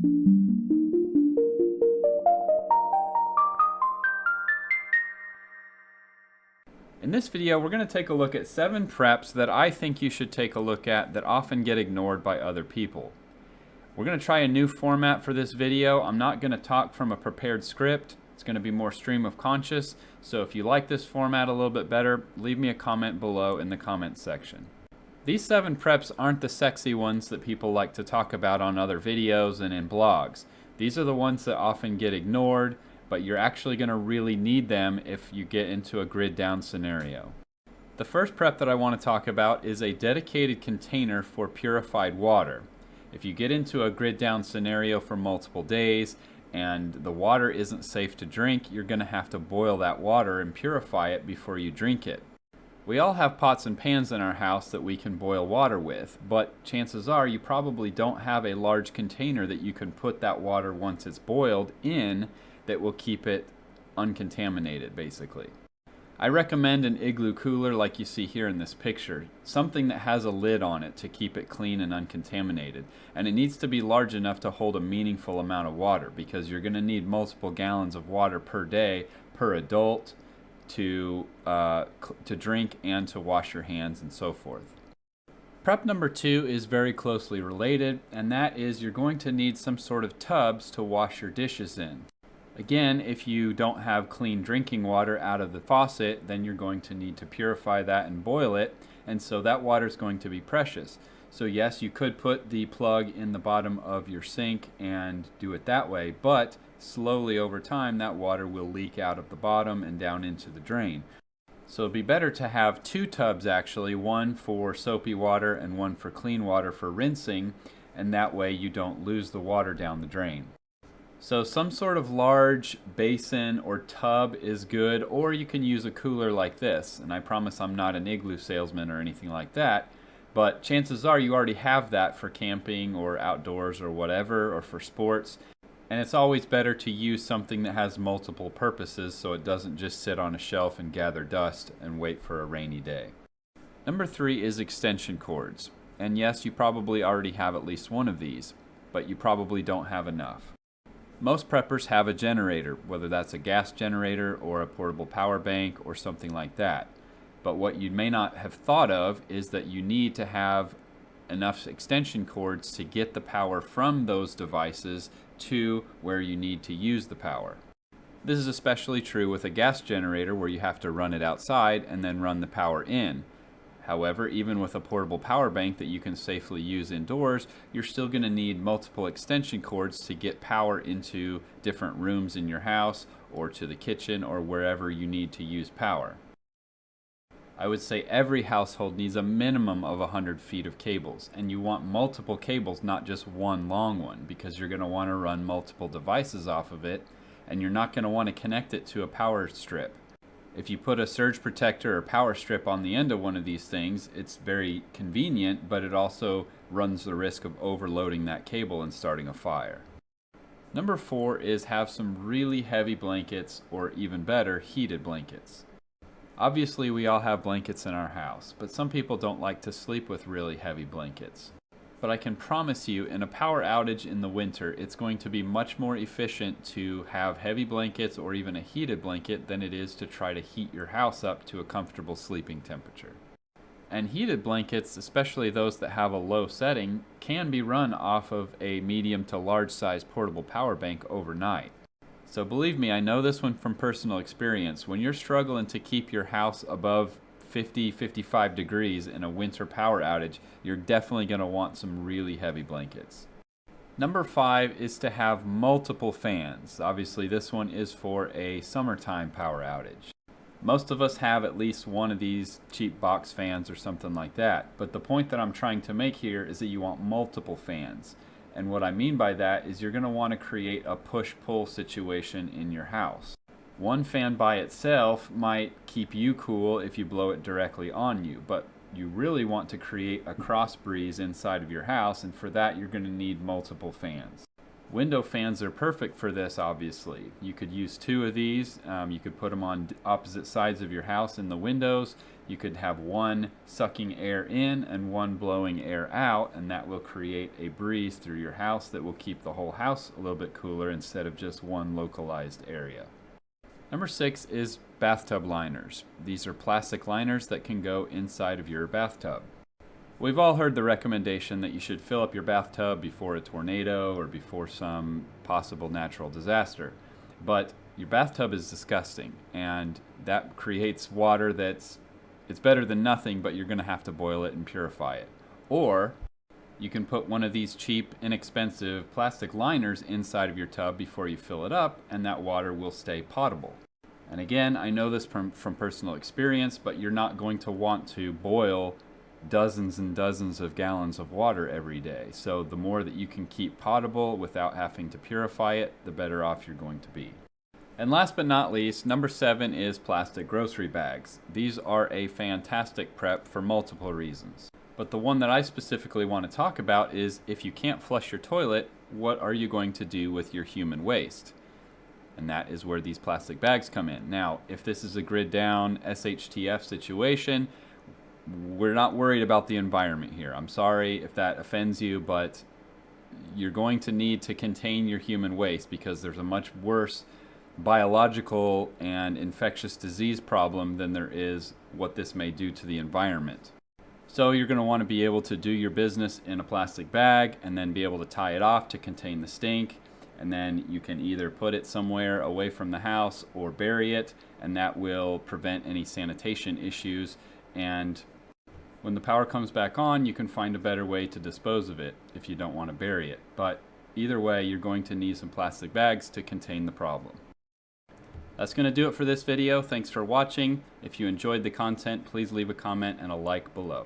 In this video, we're going to take a look at 7 preps that I think you should take a look at that often get ignored by other people. We're going to try a new format for this video. I'm not going to talk from a prepared script. It's going to be more stream of conscious. So if you like this format a little bit better, leave me a comment below in the comments section. These 7 preps aren't the sexy ones that people like to talk about on other videos and in blogs. These are the ones that often get ignored, but you're actually going to really need them if you get into a grid down scenario. The first prep that I want to talk about is a dedicated container for purified water. If you get into a grid down scenario for multiple days and the water isn't safe to drink, you're going to have to boil that water and purify it before you drink it. We all have pots and pans in our house that we can boil water with, but chances are you probably don't have a large container that you can put that water once it's boiled in that will keep it uncontaminated, basically. I recommend an igloo cooler like you see here in this picture, something that has a lid on it to keep it clean and uncontaminated. And it needs to be large enough to hold a meaningful amount of water, because you're going to need multiple gallons of water per day per adult to drink and to wash your hands and so forth. Prep number 2 is very closely related, and that is you're going to need some sort of tubs to wash your dishes in. Again, if you don't have clean drinking water out of the faucet, then you're going to need to purify that and boil it, and so that water is going to be precious. So yes, you could put the plug in the bottom of your sink and do it that way, but slowly over time that water will leak out of the bottom and down into the drain. So it'd be better to have 2 tubs actually, one for soapy water and one for clean water for rinsing, and that way you don't lose the water down the drain. So some sort of large basin or tub is good, or you can use a cooler like this. And I promise I'm not an igloo salesman or anything like that, but chances are you already have that for camping or outdoors or whatever, or for sports. And it's always better to use something that has multiple purposes so it doesn't just sit on a shelf and gather dust and wait for a rainy day. Number 3 is extension cords. And yes, you probably already have at least one of these, but you probably don't have enough. Most preppers have a generator, whether that's a gas generator or a portable power bank or something like that. But what you may not have thought of is that you need to have enough extension cords to get the power from those devices to where you need to use the power. This is especially true with a gas generator where you have to run it outside and then run the power in. However, even with a portable power bank that you can safely use indoors, you're still going to need multiple extension cords to get power into different rooms in your house or to the kitchen or wherever you need to use power. I would say every household needs a minimum of 100 feet of cables, and you want multiple cables, not just one long one, because you're going to want to run multiple devices off of it, and you're not going to want to connect it to a power strip. If you put a surge protector or power strip on the end of one of these things, it's very convenient, but it also runs the risk of overloading that cable and starting a fire. Number 4 is have some really heavy blankets, or even better, heated blankets. Obviously, we all have blankets in our house, but some people don't like to sleep with really heavy blankets. But I can promise you, in a power outage in the winter, it's going to be much more efficient to have heavy blankets or even a heated blanket than it is to try to heat your house up to a comfortable sleeping temperature. And heated blankets, especially those that have a low setting, can be run off of a medium to large size portable power bank overnight. So believe me, I know this one from personal experience. When you're struggling to keep your house above 50-55 degrees in a winter power outage, you're definitely going to want some really heavy blankets. Number 5 is to have multiple fans. Obviously this one is for a summertime power outage. Most of us have at least one of these cheap box fans or something like that, but the point that I'm trying to make here is that you want multiple fans. And what I mean by that is you're going to want to create a push-pull situation in your house. One fan by itself might keep you cool if you blow it directly on you, but you really want to create a cross breeze inside of your house, and for that you're going to need multiple fans. Window fans are perfect for this, obviously. You could use 2 of these. You could put them on opposite sides of your house in the windows. you could have one sucking air in and one blowing air out, and that will create a breeze through your house that will keep the whole house a little bit cooler instead of just one localized area. Number 6 is bathtub liners. These are plastic liners that can go inside of your bathtub. We've all heard the recommendation that you should fill up your bathtub before a tornado or before some possible natural disaster. But your bathtub is disgusting, and that creates water it's better than nothing, but you're going to have to boil it and purify it. Or you can put one of these cheap, inexpensive plastic liners inside of your tub before you fill it up, and that water will stay potable. And again, I know this from personal experience, but you're not going to want to boil dozens and dozens of gallons of water every day. So the more that you can keep potable without having to purify it, the better off you're going to be. And last but not least, number 7 is plastic grocery bags. These are a fantastic prep for multiple reasons. But the one that I specifically want to talk about is if you can't flush your toilet, what are you going to do with your human waste? And that is where these plastic bags come in. Now, if this is a grid down SHTF situation, we're not worried about the environment here. I'm sorry if that offends you, but you're going to need to contain your human waste because there's a much worse biological and infectious disease problem than there is what this may do to the environment. So you're going to want to be able to do your business in a plastic bag and then be able to tie it off to contain the stink. And then you can either put it somewhere away from the house or bury it, and that will prevent any sanitation issues. And when the power comes back on, you can find a better way to dispose of it if you don't want to bury it. But either way, you're going to need some plastic bags to contain the problem. That's going to do it for this video. Thanks for watching. If you enjoyed the content, please leave a comment and a like below.